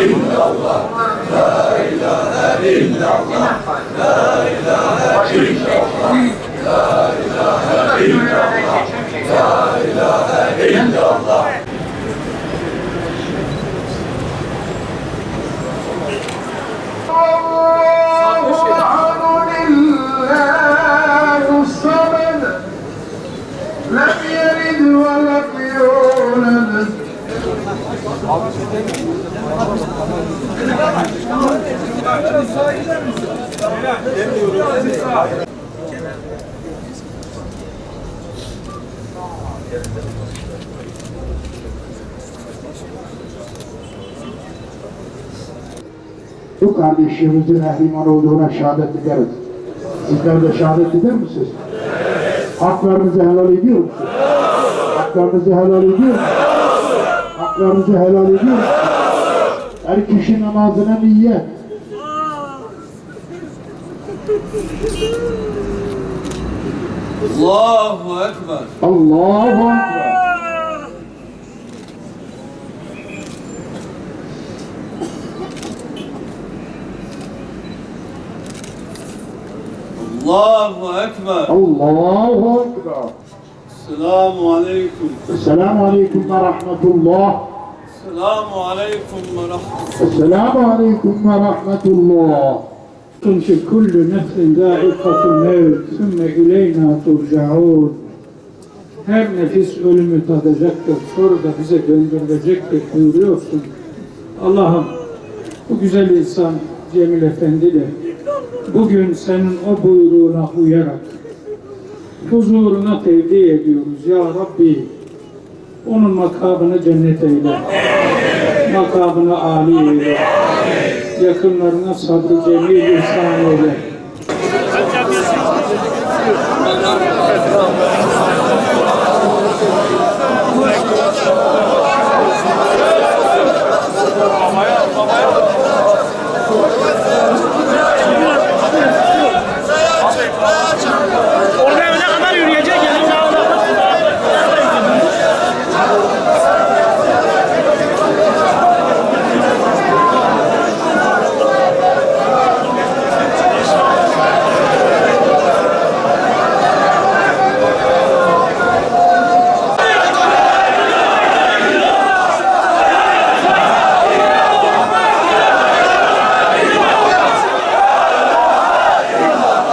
illallah, la ilahe illallah, la ilahe illallah, la ilahe illallah, la ilahe illallah. لم يلد ولم يولد Bu kardeşimizin ehliman olduğuna şehadet ederiz. Sizler de şehadet eder misiniz? Haklarınızı helal ediyor musunuz? Haklarınızı helal ediyor musunuz? Haklarınızı helal ediyor musunuz? Her kişi namazına niyet. Allahu Ekber. Allahu Ekber. Allahu Ekber. Allahu Ekber. Selamun Aleyküm. Esselamu Aleyküm ve Rahmetullah. Selamun Aleyküm ve Rahmetullah. Esselamu Aleyküm ve Rahmetullah. Çünkü kullu nefsin zâikatul mevt, sümme ileyna turcaun. Her nefis ölümü tadacaktır, sonra da bize döndürülecektir buyuruyorsun. Allah'ım bu güzel insan Cemil Efendi de bugün senin o buyruğuna uyarak huzuruna tevdi ediyoruz. Ya Rabbi onun makamını cennet eyle. Makamını âli eyle. Yakınlarına sabrı cemil ihsan eyle.